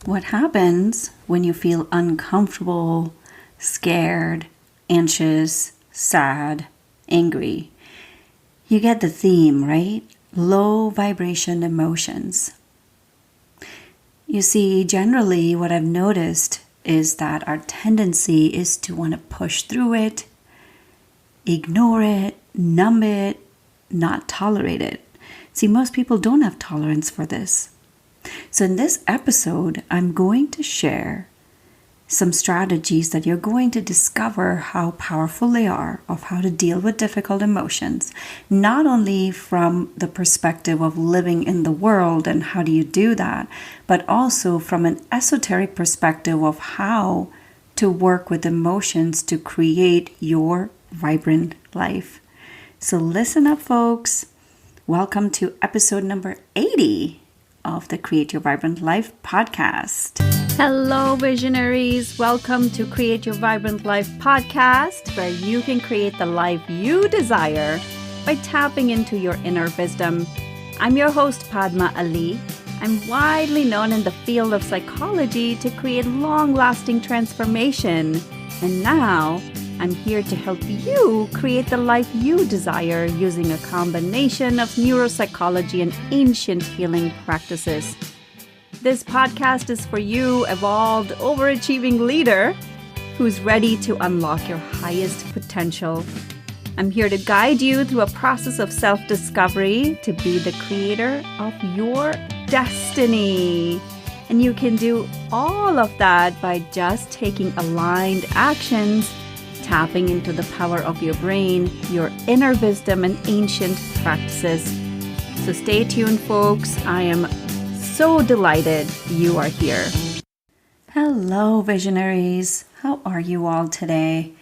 What happens when you feel uncomfortable, scared, anxious, sad, angry? You get the theme, right? Low vibration emotions. You see, generally what I've noticed is that our tendency is to want to push through it, ignore it, numb it, not tolerate it. See, most people don't have tolerance for this. So in this episode, I'm going to share some strategies that you're going to discover how powerful they are of how to deal with difficult emotions, not only from the perspective of living in the world and how do you do that, but also from an esoteric perspective of how to work with emotions to create your vibrant life. So listen up, folks. Welcome to episode number 80 of the Create Your Vibrant Life podcast. Hello, visionaries. Welcome to Create Your Vibrant Life podcast, where you can create the life you desire by tapping into your inner wisdom. I'm your host, Padma Ali. I'm widely known in the field of psychology to create long-lasting transformation. And now I'm here to help you create the life you desire using a combination of neuropsychology and ancient healing practices. This podcast is for you, evolved, overachieving leader who's ready to unlock your highest potential. I'm here to guide you through a process of self-discovery to be the creator of your destiny. And you can do all of that by just taking aligned actions, tapping into the power of your brain, your inner wisdom, and ancient practices. So stay tuned, folks. I am so delighted you are here. Hello, visionaries. How are you all today?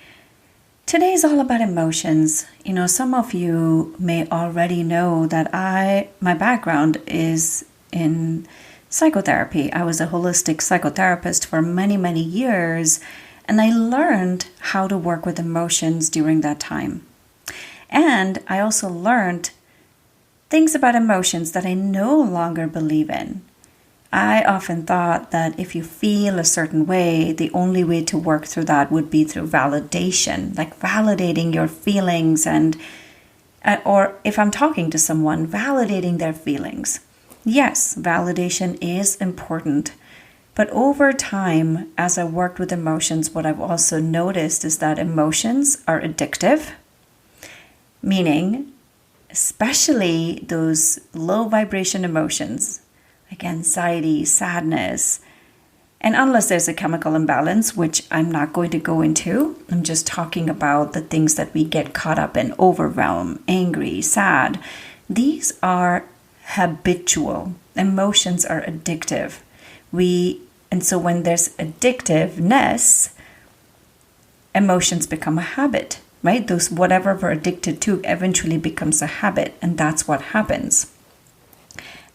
Today is all about emotions. You know, some of you may already know that my background is in psychotherapy. I was a holistic psychotherapist for many, many years. And I learned how to work with emotions during that time. And I also learned things about emotions that I no longer believe in. I often thought that if you feel a certain way, the only way to work through that would be through validation, like validating your feelings or if I'm talking to someone, validating their feelings. Yes, validation is important. But over time, as I worked with emotions, what I've also noticed is that emotions are addictive, meaning especially those low vibration emotions like anxiety, sadness, and unless there's a chemical imbalance, which I'm not going to go into, I'm just talking about the things that we get caught up in: overwhelm, angry, sad. These are habitual. Emotions are addictive. And so when there's addictiveness, emotions become a habit, right? Those whatever we're addicted to eventually becomes a habit, and that's what happens.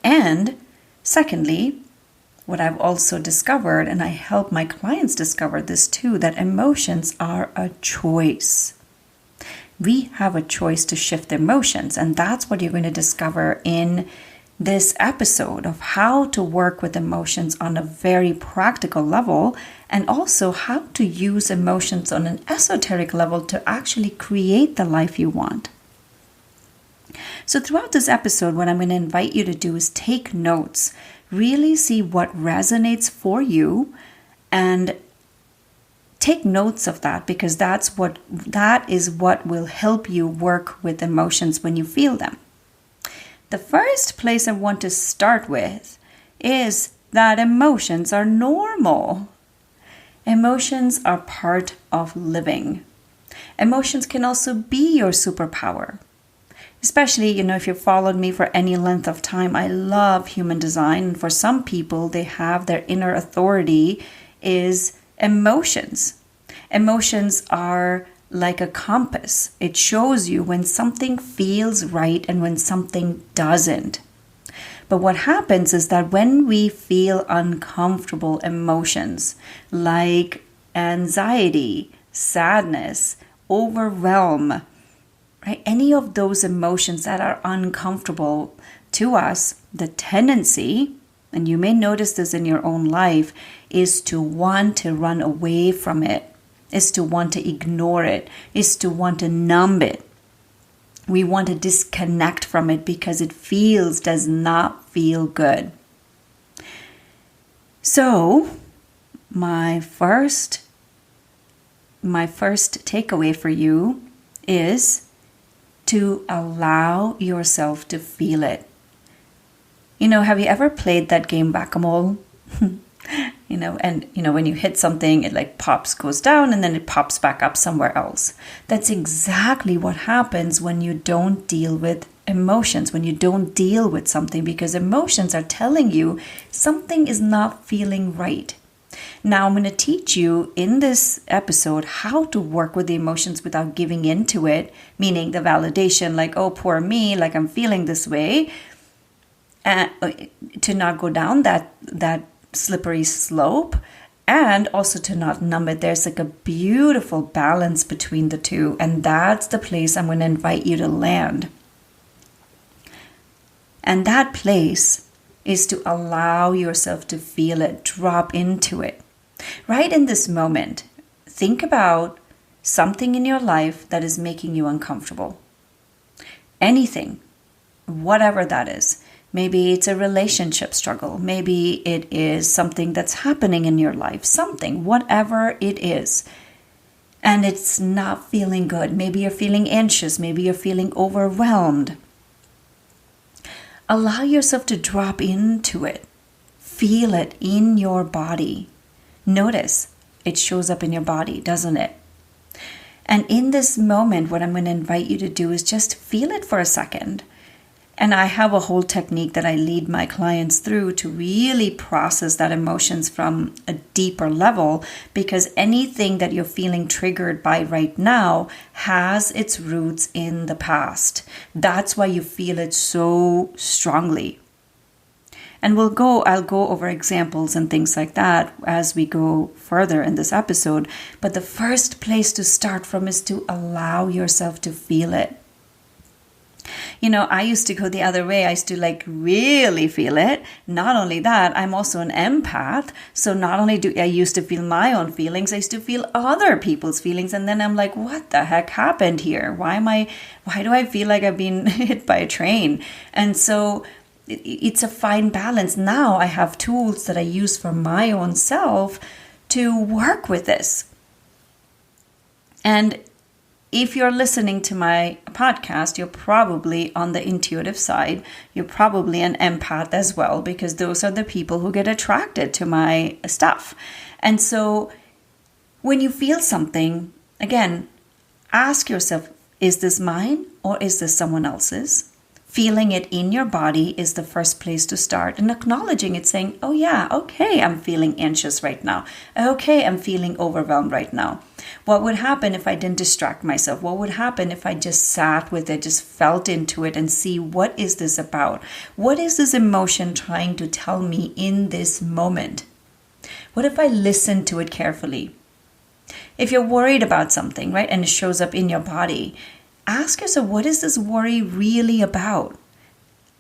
And secondly, what I've also discovered, and I help my clients discover this too, that emotions are a choice. We have a choice to shift emotions, and that's what you're going to discover in this episode of how to work with emotions on a very practical level, and also how to use emotions on an esoteric level to actually create the life you want. So throughout this episode, what I'm going to invite you to do is take notes, really see what resonates for you, and take notes of that, because that is what will help you work with emotions when you feel them. The first place I want to start with is that emotions are normal. Emotions are part of living. Emotions can also be your superpower. Especially, if you've followed me for any length of time, I love human design. And for some people, they have their inner authority is emotions. Emotions are like a compass. It shows you when something feels right and when something doesn't. But what happens is that when we feel uncomfortable emotions like anxiety, sadness, overwhelm, right? Any of those emotions that are uncomfortable to us, the tendency and you may notice this in your own life, is to want to run away from it, is to want to ignore it, is to want to numb it. We want to disconnect from it because it does not feel good. So, my first takeaway for you is to allow yourself to feel it. Have you ever played that game Whack-A-Mole? When you hit something, it goes down and then it pops back up somewhere else. That's exactly what happens when you don't deal with emotions, when you don't deal with something, because emotions are telling you something is not feeling right. Now, I'm going to teach you in this episode how to work with the emotions without giving into it, meaning the validation, oh, poor me, I'm feeling this way, and to not go down that slippery slope, and also to not numb it. There's a beautiful balance between the two, and that's the place I'm going to invite you to land. And that place is to allow yourself to feel it, drop into it. Right in this moment, think about something in your life that is making you uncomfortable. Anything, whatever that is. Maybe it's a relationship struggle. Maybe it is something that's happening in your life. Something, whatever it is. And it's not feeling good. Maybe you're feeling anxious. Maybe you're feeling overwhelmed. Allow yourself to drop into it. Feel it in your body. Notice it shows up in your body, doesn't it? And in this moment, what I'm going to invite you to do is just feel it for a second. And I have a whole technique that I lead my clients through to really process that emotions from a deeper level, because anything that you're feeling triggered by right now has its roots in the past. That's why you feel it so strongly. And I'll go over examples and things like that as we go further in this episode. But the first place to start from is to allow yourself to feel it. I used to go the other way. I used to really feel it. Not only that, I'm also an empath. So not only do I used to feel my own feelings, I used to feel other people's feelings. And then I'm like, what the heck happened here? Why do I feel like I've been hit by a train? And so it's a fine balance. Now I have tools that I use for my own self to work with this. And if you're listening to my podcast, you're probably on the intuitive side. You're probably an empath as well, because those are the people who get attracted to my stuff. And so when you feel something, again, ask yourself, is this mine or is this someone else's? Feeling it in your body is the first place to start, and acknowledging it, saying, oh yeah, okay, I'm feeling anxious right now. Okay, I'm feeling overwhelmed right now. What would happen if I didn't distract myself? What would happen if I just sat with it, just felt into it and see, what is this about? What is this emotion trying to tell me in this moment? What if I listen to it carefully? If you're worried about something, right, and it shows up in your body, ask yourself, what is this worry really about?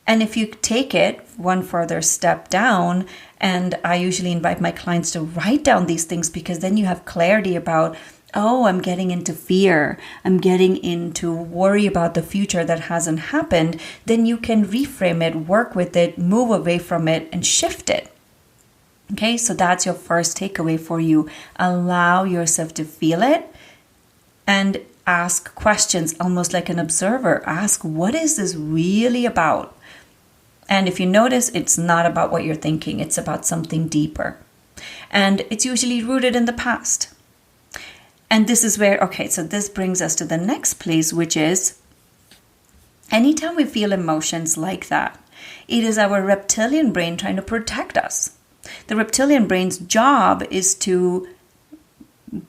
And if you take it one further step down, and I usually invite my clients to write down these things, because then you have clarity about, oh, I'm getting into fear. I'm getting into worry about the future that hasn't happened. Then you can reframe it, work with it, move away from it, and shift it. Okay, so that's your first takeaway for you. Allow yourself to feel it and ask questions, almost like an observer. Ask, what is this really about? And if you notice, it's not about what you're thinking. It's about something deeper. And it's usually rooted in the past. And this is where, so this brings us to the next place, which is anytime we feel emotions like that, it is our reptilian brain trying to protect us. The reptilian brain's job is to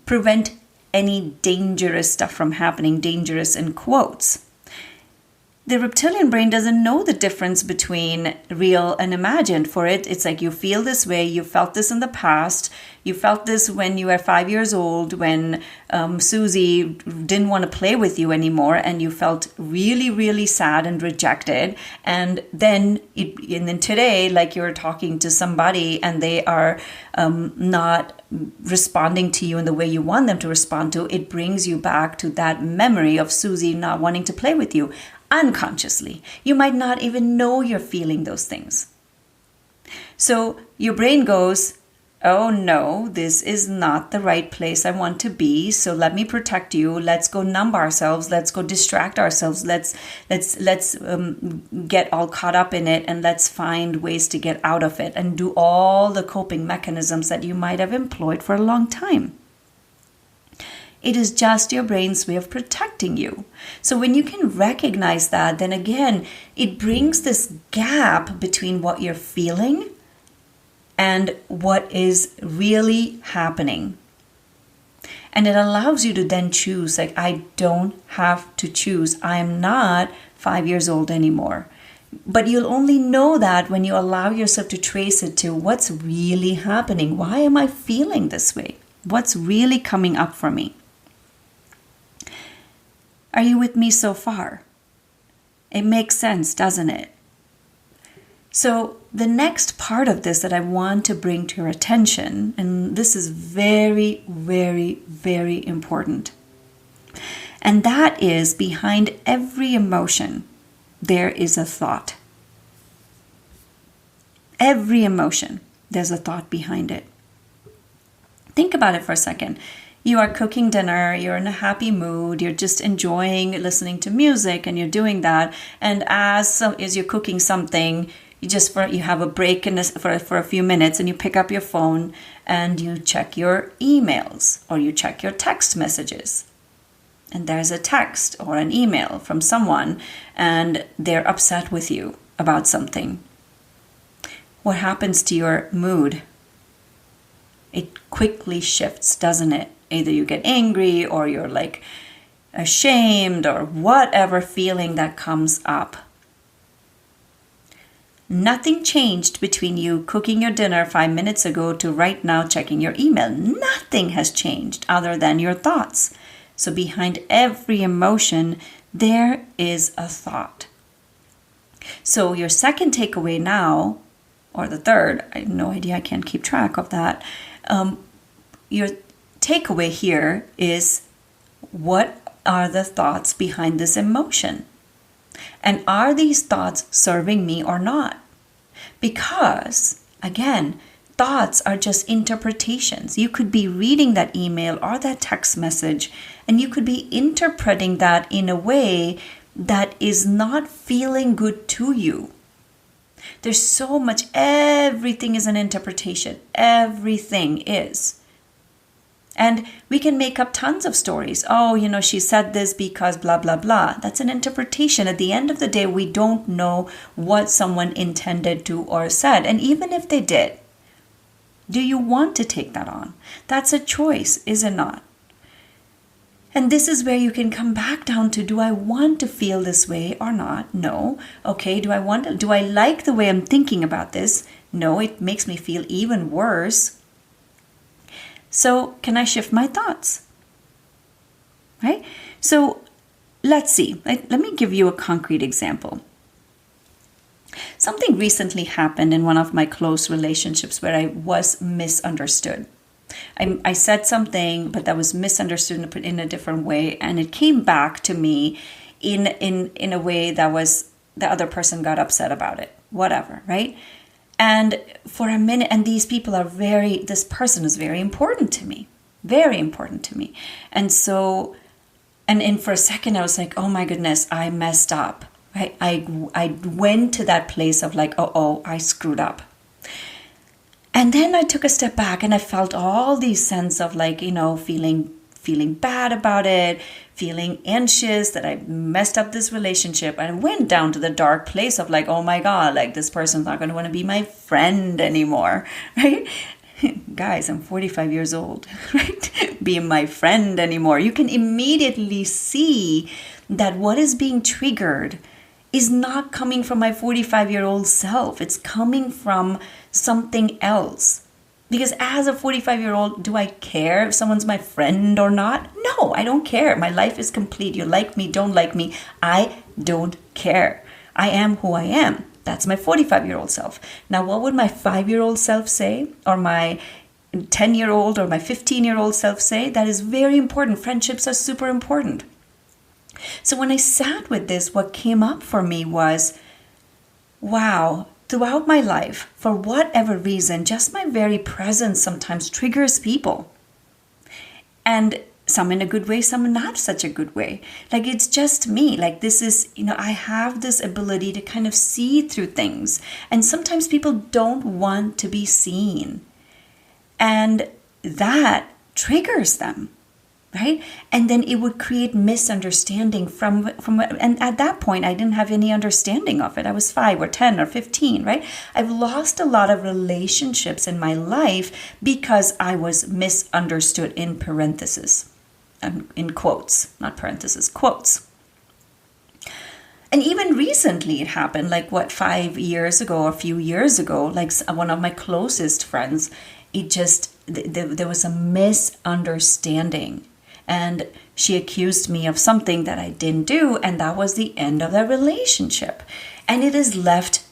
prevent any dangerous stuff from happening, dangerous in quotes. the reptilian brain doesn't know the difference between real and imagined. For it, it's like you feel this way, you felt this in the past, you felt this when you were 5 years old, when Susie didn't want to play with you anymore, and you felt really, really sad and rejected. And then today, like you're talking to somebody and they are not responding to you in the way you want them to respond to, it brings you back to that memory of Susie not wanting to play with you. Unconsciously, you might not even know you're feeling those things. So your brain goes, oh no, this is not the right place I want to be. So let me protect you. Let's go numb ourselves. Let's go distract ourselves. Let's get all caught up in it, and let's find ways to get out of it and do all the coping mechanisms that you might have employed for a long time. It is just your brain's way of protecting you. So when you can recognize that, then again, it brings this gap between what you're feeling and what is really happening. And it allows you to then choose, like, I don't have to choose. I am not 5 years old anymore. But you'll only know that when you allow yourself to trace it to what's really happening. Why am I feeling this way? What's really coming up for me? Are you with me so far? It makes sense, doesn't it? So the next part of this that I want to bring to your attention, and this is very, very, very important, and that is behind every emotion, there is a thought. Every emotion, there's a thought behind it. Think about it for a second. You are cooking dinner, you're in a happy mood, you're just enjoying listening to music, and you're doing that. And as you're cooking something, you have a break for a few minutes, and you pick up your phone and you check your emails or you check your text messages. And there's a text or an email from someone, and they're upset with you about something. What happens to your mood? It quickly shifts, doesn't it? Either you get angry or you're like ashamed or whatever feeling that comes up. Nothing changed between you cooking your dinner 5 minutes ago to right now checking your email. Nothing has changed other than your thoughts. So behind every emotion, there is a thought. So your second takeaway now, or the third, I have no idea, I can't keep track of that. Your takeaway here is, what are the thoughts behind this emotion? And are these thoughts serving me or not? Because, again, thoughts are just interpretations. You could be reading that email or that text message, and you could be interpreting that in a way that is not feeling good to you. There's so much, everything is an interpretation. Everything is. And we can make up tons of stories. Oh, she said this because blah, blah, blah. That's an interpretation. At the end of the day, we don't know what someone intended to or said. And even if they did, do you want to take that on? That's a choice, is it not? And this is where you can come back down to, do I want to feel this way or not? No. Okay, do I like the way I'm thinking about this? No, it makes me feel even worse. So can I shift my thoughts? Right? So let's see. Let me give you a concrete example. Something recently happened in one of my close relationships where I was misunderstood. I said something, but that was misunderstood in a different way, and it came back to me in a way that was, the other person got upset about it. Whatever, right? And for a minute, and these people this person is very important to me. Very important to me. And so, and for a second I was like, oh my goodness, I messed up. Right? I went to that place of like, I screwed up. And then I took a step back and I felt all these sense of like, feeling bad about it, feeling anxious that I messed up this relationship. And I went down to the dark place of like, oh my God, like this person's not going to want to be my friend anymore, right? Guys, I'm 45 years old, right? Be my friend anymore. You can immediately see that what is being triggered is not coming from my 45-year-old self. It's coming from something else. Because as a 45-year-old, do I care if someone's my friend or not? No, I don't care. My life is complete. You like me, don't like me. I don't care. I am who I am. That's my 45-year-old self. Now, what would my 5-year-old self say? Or my 10-year-old or my 15-year-old self say? That is very important. Friendships are super important. So when I sat with this, what came up for me was, wow, throughout my life, for whatever reason, just my very presence sometimes triggers people. And some in a good way, some in not such a good way. Like, it's just me. Like, this is, I have this ability to kind of see through things. And sometimes people don't want to be seen. And that triggers them, right? And then it would create misunderstanding from and at that point, I didn't have any understanding of it. I was 5 or 10 or 15, right? I've lost a lot of relationships in my life because I was misunderstood, in parentheses, in quotes, not parentheses, quotes. And even recently it happened, 5 years ago or a few years ago, one of my closest friends, there was a misunderstanding. And she accused me of something that I didn't do, and that was the end of the relationship. And it has left,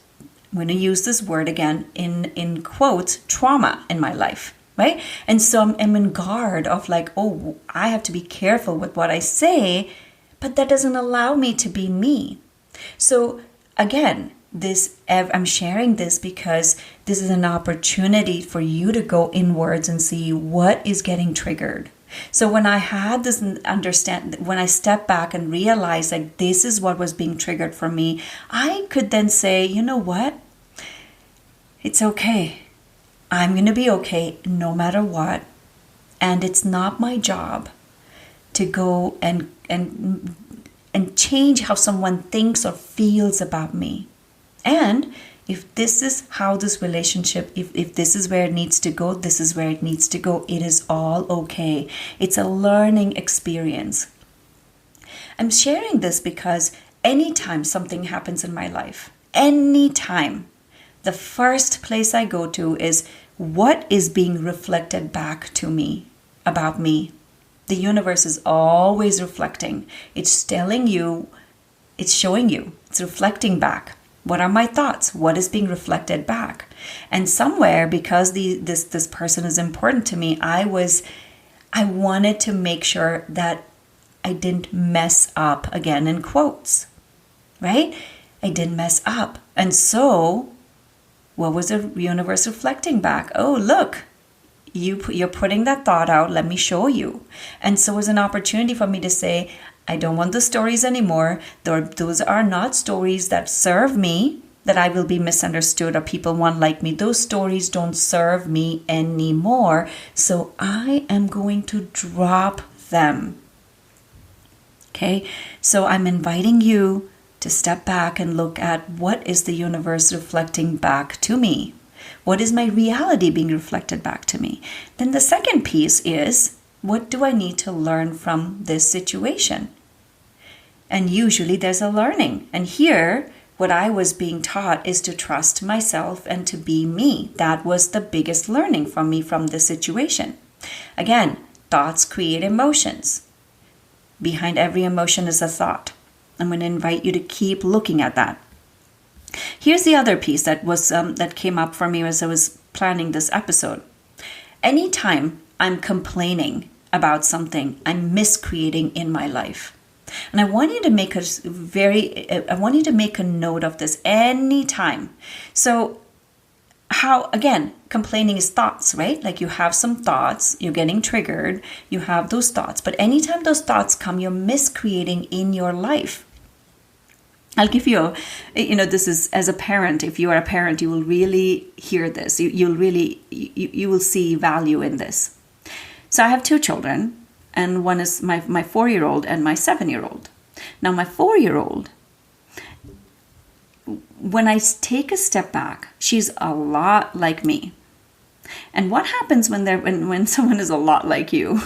I'm going to use this word again, in quotes, trauma in my life, right? And so I'm in guard of I have to be careful with what I say, but that doesn't allow me to be me. So again, I'm sharing this because this is an opportunity for you to go inwards and see what is getting triggered. So when I had this when I stepped back and realized that this is what was being triggered for me, I could then say, you know what? It's okay. I'm going to be okay no matter what. And it's not my job to go and change how someone thinks or feels about me. And if this is how this relationship, if this is where it needs to go, this is where it needs to go. It is all okay. It's a learning experience. I'm sharing this because anytime something happens in my life, anytime, the first place I go to is what is being reflected back to me about me. The universe is always reflecting. It's telling you, it's showing you, it's reflecting back. What are my thoughts? What is being reflected back? And somewhere, because this person is important to me, I wanted to make sure that I didn't mess up, again in quotes, right? I didn't mess up. And so, what was the universe reflecting back? Oh, look, you're putting that thought out. Let me show you. And so it was an opportunity for me to say, I don't want the stories anymore. Those are not stories that serve me, that I will be misunderstood or people won't like me. Those stories don't serve me anymore. So I am going to drop them. Okay? So I'm inviting you to step back and look at what is the universe reflecting back to me. What is my reality being reflected back to me? Then the second piece is, what do I need to learn from this situation? And usually there's a learning. And here, what I was being taught is to trust myself and to be me. That was the biggest learning from me from this situation. Again, thoughts create emotions. Behind every emotion is a thought. I'm going to invite you to keep looking at that. Here's the other piece that came up for me as I was planning this episode. Anytime I'm complaining about something, I'm miscreating in my life. And I want you to make a note of this anytime. So again, complaining is thoughts, right? Like you have some thoughts, you're getting triggered, you have those thoughts. But anytime those thoughts come, you're miscreating in your life. I'll give you, this is, as a parent, if you are a parent, you will really hear this. You will see value in this. So I have 2 children, and one is my 4-year-old and my 7-year-old. Now my 4-year-old, when I take a step back, she's a lot like me. And what happens when someone is a lot like you?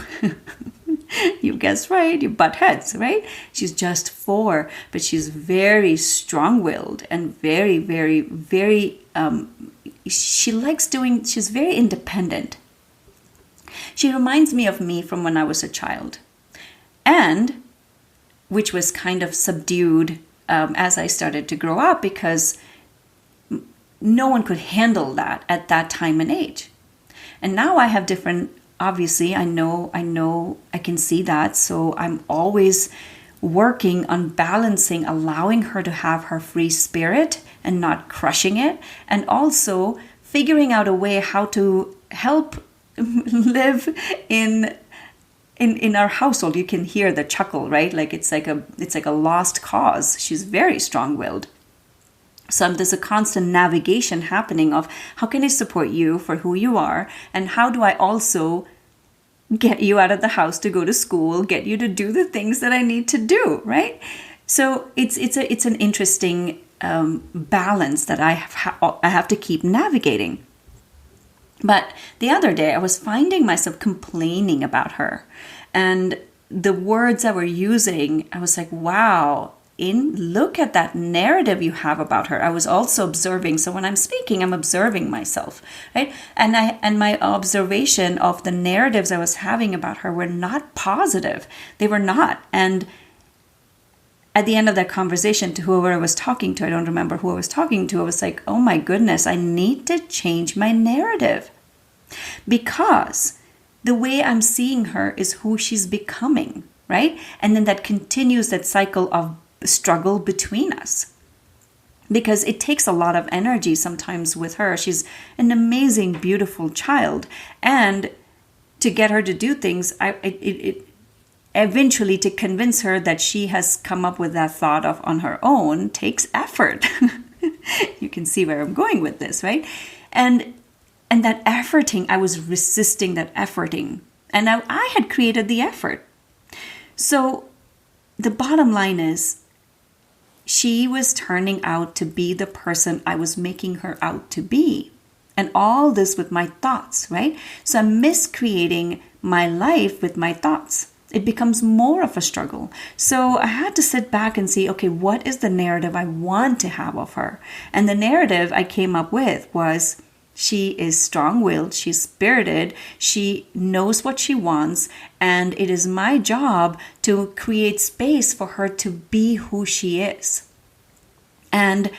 You guessed right, you butt heads, right? She's just 4, but she's very strong-willed and very, very, very, she's very independent. She reminds me of me from when I was a child, and which was kind of subdued as I started to grow up, because no one could handle that at that time and age. And now I have different, obviously, I know, I can see that. So I'm always working on balancing, allowing her to have her free spirit and not crushing it. And also figuring out a way how to help live in our household. You can hear the chuckle, right? Like it's like a lost cause. She's very strong-willed. So there's a constant navigation happening of how can I support you for who you are, and how do I also get you out of the house to go to school, get you to do the things that I need to do, right? So it's an interesting balance that I have to keep navigating. But the other day I was finding myself complaining about her, and the words I were using, I was like, wow, look at that narrative you have about her. I was also observing. So when I'm speaking, I'm observing myself, right? And my observation of the narratives I was having about her were not positive. They were not. And at the end of that conversation, to whoever I was talking to, I don't remember who I was talking to, I was like, oh my goodness, I need to change my narrative, because the way I'm seeing her is who she's becoming, right? And then that continues that cycle of struggle between us, because it takes a lot of energy sometimes with her. She's an amazing, beautiful child, and to get her to do things, eventually to convince her that she has come up with that thought of on her own takes effort. You can see where I'm going with this, right? And that efforting, I was resisting that efforting, and I had created the effort. So the bottom line is, she was turning out to be the person I was making her out to be. And all this with my thoughts, right? So I'm miscreating my life with my thoughts. It becomes more of a struggle. So I had to sit back and see, okay, what is the narrative I want to have of her? And the narrative I came up with was, she is strong-willed, she's spirited, she knows what she wants, and it is my job to create space for her to be who she is. And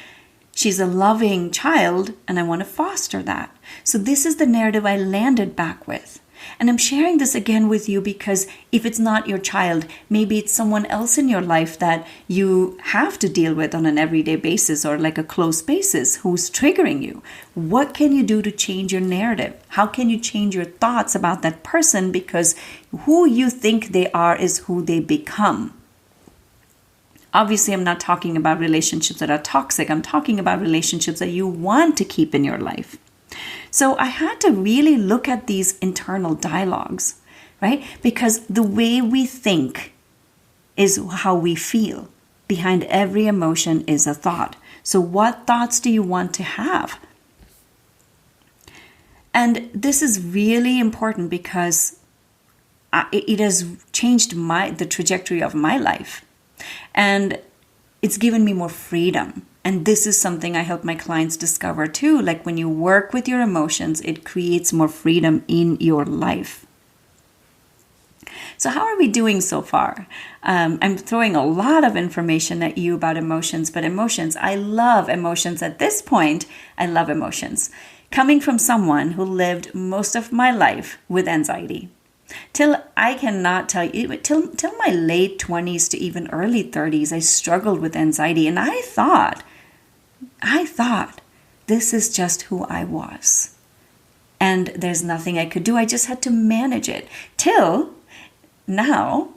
she's a loving child, and I want to foster that. So this is the narrative I landed back with. And I'm sharing this again with you because if it's not your child, maybe it's someone else in your life that you have to deal with on an everyday basis, or like a close basis, who's triggering you. What can you do to change your narrative? How can you change your thoughts about that person? Because who you think they are is who they become. Obviously, I'm not talking about relationships that are toxic. I'm talking about relationships that you want to keep in your life. So I had to really look at these internal dialogues, right? Because the way we think is how we feel. Behind every emotion is a thought. So what thoughts do you want to have? And this is really important because it has changed the trajectory of my life. And it's given me more freedom. And this is something I help my clients discover too. Like when you work with your emotions, it creates more freedom in your life. So how are we doing so far? I'm throwing a lot of information at you about emotions, but emotions, I love emotions at this point. I love emotions. Coming from someone who lived most of my life with anxiety. Till I cannot tell you, till my late 20s to even early 30s, I struggled with anxiety. And I thought, this is just who I was. And there's nothing I could do. I just had to manage it. Till now,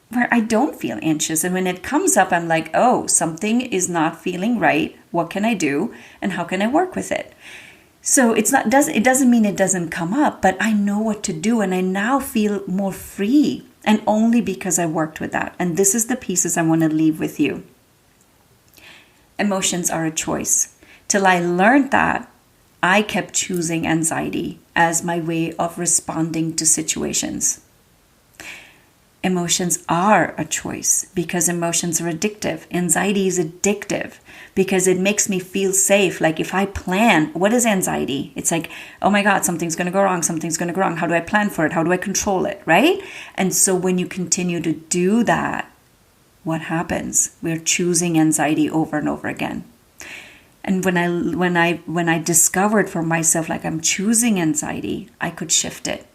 where I don't feel anxious. And when it comes up, I'm like, oh, something is not feeling right. What can I do? And how can I work with it? So it doesn't mean it doesn't come up, but I know what to do. And I now feel more free. And only because I worked with that. And this is the pieces I want to leave with you. Emotions are a choice. Till I learned that, I kept choosing anxiety as my way of responding to situations. emotions are a choice because emotions are addictive. Anxiety is addictive because it makes me feel safe. Like if I plan, what is anxiety? It's like, oh my God, something's going to go wrong. Something's going to go wrong. How do I plan for it? How do I control it? Right? And so when you continue to do that, what happens? We're choosing anxiety over and over again. And when I discovered for myself, like I'm choosing anxiety, I could shift it.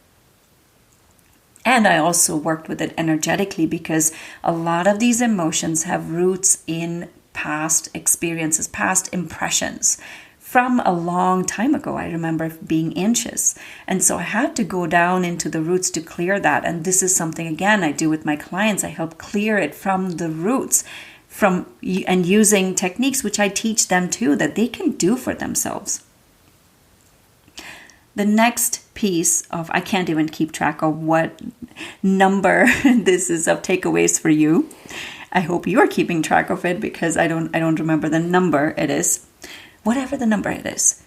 And I also worked with it energetically because a lot of these emotions have roots in past experiences, past impressions from a long time ago. I remember being anxious. And so I had to go down into the roots to clear that. And this is something, again, I do with my clients. I help clear it from the roots and using techniques which I teach them too that they can do for themselves. The next piece of, I can't even keep track of what number this is of takeaways for you. I hope you are keeping track of it because I don't remember the number it is. Whatever the number it is.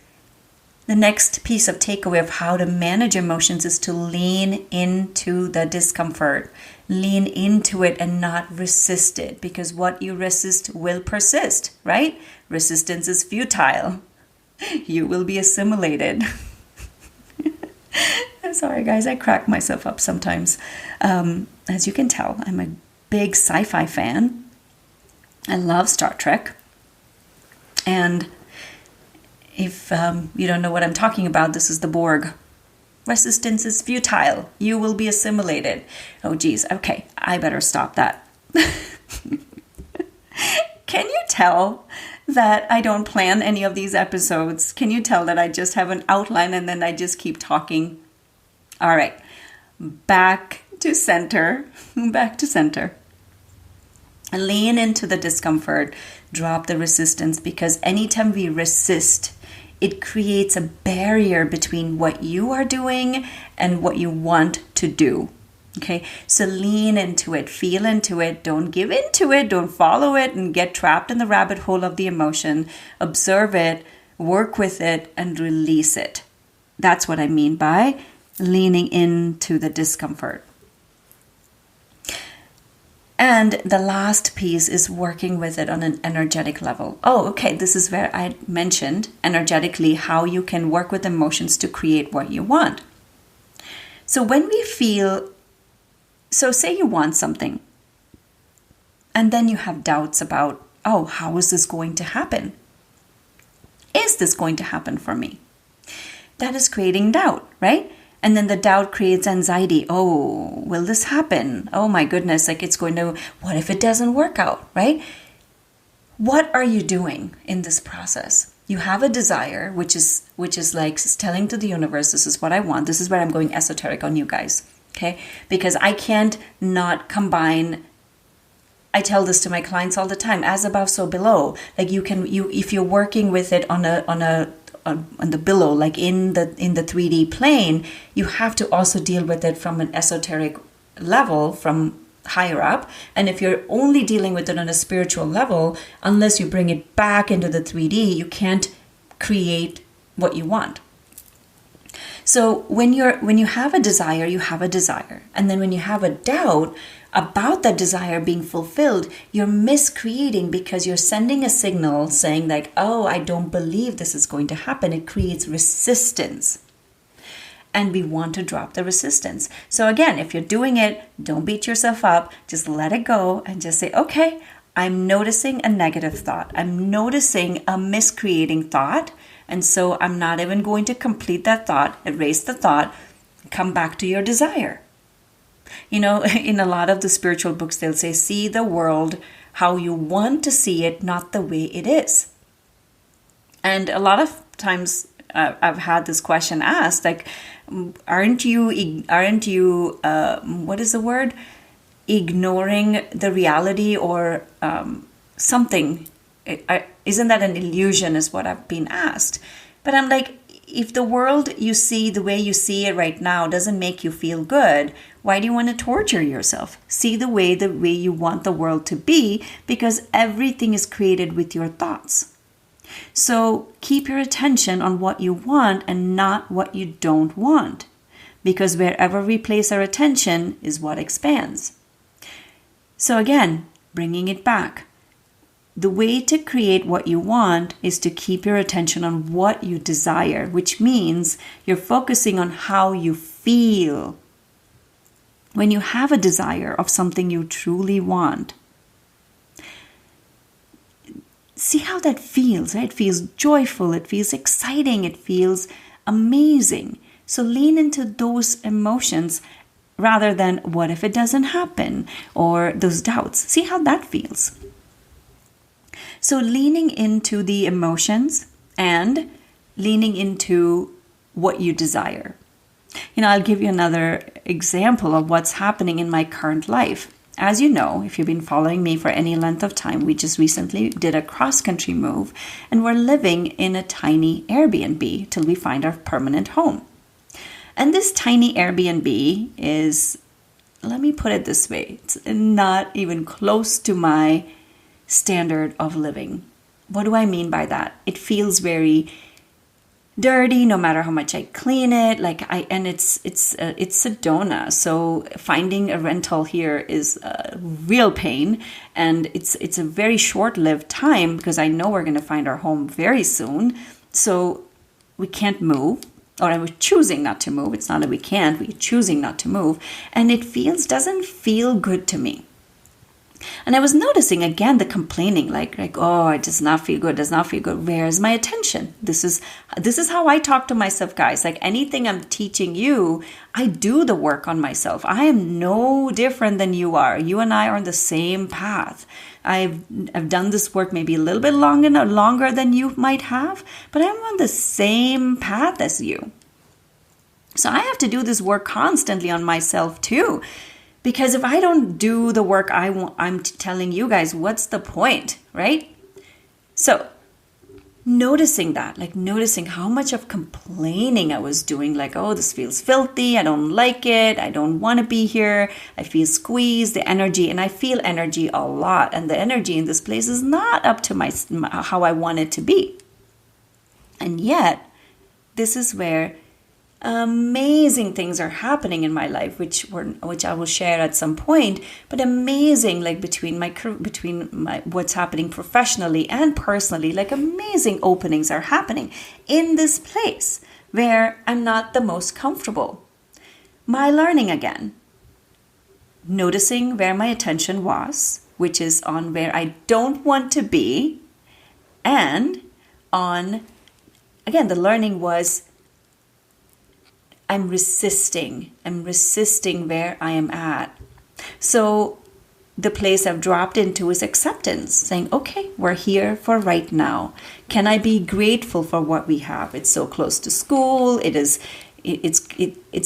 The next piece of takeaway of how to manage emotions is to lean into the discomfort. Lean into it and not resist it, because what you resist will persist, right? Resistance is futile. You will be assimilated. I'm sorry, guys. I crack myself up sometimes. As you can tell, I'm a big sci-fi fan. I love Star Trek. And if you don't know what I'm talking about, this is the Borg. Resistance is futile. You will be assimilated. Oh, geez. Okay, I better stop that. Can you tell that I don't plan any of these episodes? Can you tell that I just have an outline and then I just keep talking? All right. Back to center. Back to center. Lean into the discomfort. Drop the resistance, because anytime we resist, it creates a barrier between what you are doing and what you want to do. Okay, so lean into it, feel into it, don't give into it, don't follow it and get trapped in the rabbit hole of the emotion. Observe it, work with it, and release it. That's what I mean by leaning into the discomfort. And the last piece is working with it on an energetic level. Oh, okay, this is where I mentioned energetically how you can work with emotions to create what you want. So when we feel, so say you want something, and then you have doubts about, oh, how is this going to happen? Is this going to happen for me? That is creating doubt, right? And then the doubt creates anxiety. Oh, will this happen? Oh my goodness, like it's going to, what if it doesn't work out, right? What are you doing in this process? You have a desire, which is like telling to the universe, this is what I want. This is where I'm going esoteric on you guys, okay? Because I can't not combine. I tell this to my clients all the time, as above, so below. Like if you're working with it on the below, like in the 3D plane, you have to also deal with it from an esoteric level, from higher up. And if you're only dealing with it on a spiritual level, unless you bring it back into the 3D, you can't create what you want. So when you have a desire, you have a desire. And then when you have a doubt about that desire being fulfilled, you're miscreating, because you're sending a signal saying like, oh, I don't believe this is going to happen. It creates resistance. And we want to drop the resistance. So again, if you're doing it, don't beat yourself up. Just let it go and just say, okay, I'm noticing a negative thought. I'm noticing a miscreating thought. And so I'm not even going to complete that thought, erase the thought, come back to your desire. You know, in a lot of the spiritual books, they'll say, see the world how you want to see it, not the way it is. And a lot of times I've had this question asked, like, aren't you, what is the word? Ignoring the reality or something. Isn't that an illusion is what I've been asked. But I'm like, if the world you see the way you see it right now doesn't make you feel good, why do you want to torture yourself? See the way you want the world to be, because everything is created with your thoughts. So keep your attention on what you want and not what you don't want, because wherever we place our attention is what expands. So again, bringing it back. The way to create what you want is to keep your attention on what you desire, which means you're focusing on how you feel. When you have a desire of something you truly want, see how that feels, right? It feels joyful, it feels exciting, it feels amazing. So lean into those emotions rather than what if it doesn't happen, or those doubts. See how that feels. So leaning into the emotions and leaning into what you desire. I'll give you another example of what's happening in my current life. As you know, if you've been following me for any length of time, we just recently did a cross-country move and we're living in a tiny Airbnb till we find our permanent home. And this tiny Airbnb is, let me put it this way, it's not even close to my standard of living. What do I mean by that? It feels very dirty no matter how much I clean it. It's Sedona, so finding a rental here is a real pain, and it's a very short-lived time because I know we're going to find our home very soon. So we can't move, or I was choosing not to move. It's not that we can't, we're choosing not to move, and it doesn't feel good to me. And I was noticing again the complaining, oh, it does not feel good, Where's my attention? This is how I talk to myself, guys. Like anything I'm teaching you, I do the work on myself. I am no different than you are. You and I are on the same path. I've done this work maybe a little bit longer than you might have, but I'm on the same path as you. So I have to do this work constantly on myself too. Because if I don't do the work I'm telling you guys, what's the point, right? So noticing that, noticing how much of complaining I was doing, oh, this feels filthy, I don't like it, I don't want to be here, I feel squeezed, the energy, and I feel energy a lot, and the energy in this place is not up to how I want it to be. And yet, this is where amazing things are happening in my life, which I will share at some point. But amazing, between my what's happening professionally and personally, amazing openings are happening in this place where I'm not the most comfortable. My learning again, noticing where my attention was, which is on where I don't want to be, and on again the learning was. I'm resisting where I am at. So the place I've dropped into is acceptance, saying, okay, we're here for right now. Can I be grateful for what we have? It's so close to school. It's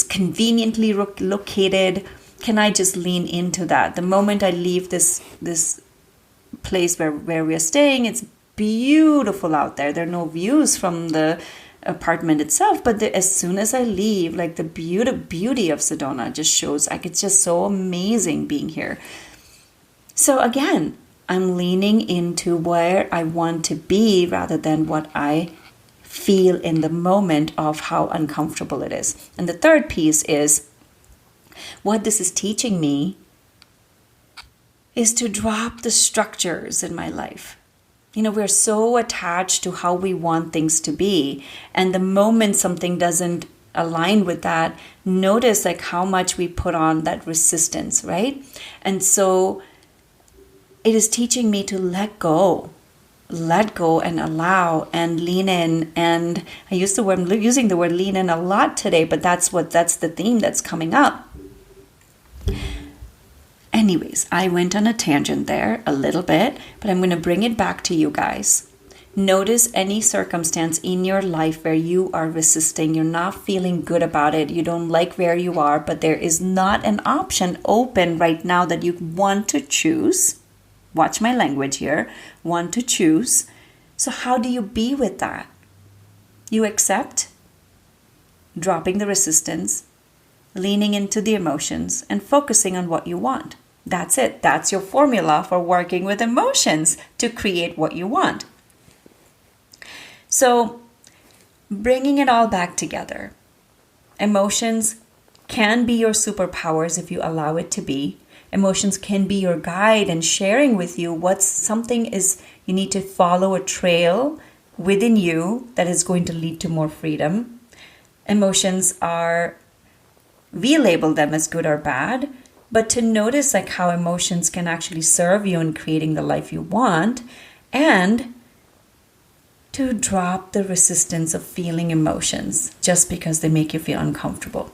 conveniently located. Can I just lean into that? The moment I leave this place where we're staying, it's beautiful out there. There are no views from the apartment itself, but as soon as I leave, the beauty of Sedona just shows, it's just so amazing being here. So again, I'm leaning into where I want to be rather than what I feel in the moment of how uncomfortable it is. And the third piece is what this is teaching me is to drop the structures in my life. We're so attached to how we want things to be. And the moment something doesn't align with that, notice how much we put on that resistance, right? And so it is teaching me to let go and allow and lean in. And I'm using the word lean in a lot today, but that's the theme that's coming up. Anyways, I went on a tangent there a little bit, but I'm going to bring it back to you guys. Notice any circumstance in your life where you are resisting, you're not feeling good about it, you don't like where you are, but there is not an option open right now that you want to choose. Watch my language here. Want to choose. So how do you be with that? You accept, dropping the resistance, leaning into the emotions, and focusing on what you want. That's it. That's your formula for working with emotions to create what you want. So, bringing it all back together. Emotions can be your superpowers if you allow it to be. Emotions can be your guide and sharing with you what's something is you need to follow a trail within you that is going to lead to more freedom. Emotions are, we label them as good or bad, but to notice like how emotions can actually serve you in creating the life you want, and to drop the resistance of feeling emotions just because they make you feel uncomfortable.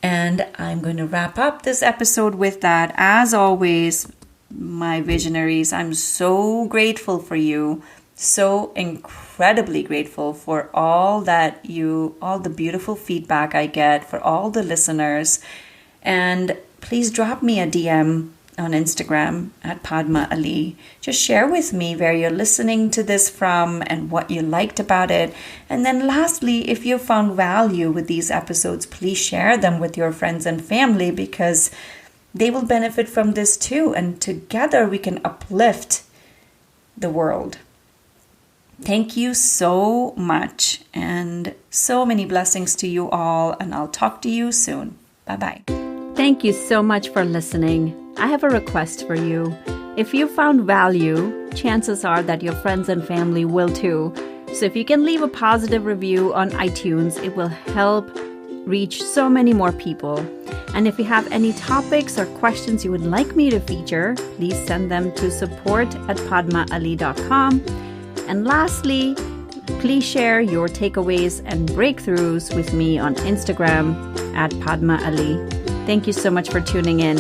And I'm going to wrap up this episode with that. As always, my visionaries, I'm so grateful for you. So incredibly grateful for all the beautiful feedback I get, for all the listeners. And please drop me a DM on Instagram at Padma Ali. Just share with me where you're listening to this from and what you liked about it. And then lastly, if you found value with these episodes, please share them with your friends and family, because they will benefit from this too. And together we can uplift the world. Thank you so much, and so many blessings to you all, and I'll talk to you soon. Bye-bye. Thank you so much for listening. I have a request for you. If you found value, chances are that your friends and family will too. So if you can leave a positive review on iTunes, it will help reach so many more people. And if you have any topics or questions you would like me to feature, please send them to support@padmaali.com. And lastly, please share your takeaways and breakthroughs with me on Instagram at Padma Ali. Thank you so much for tuning in.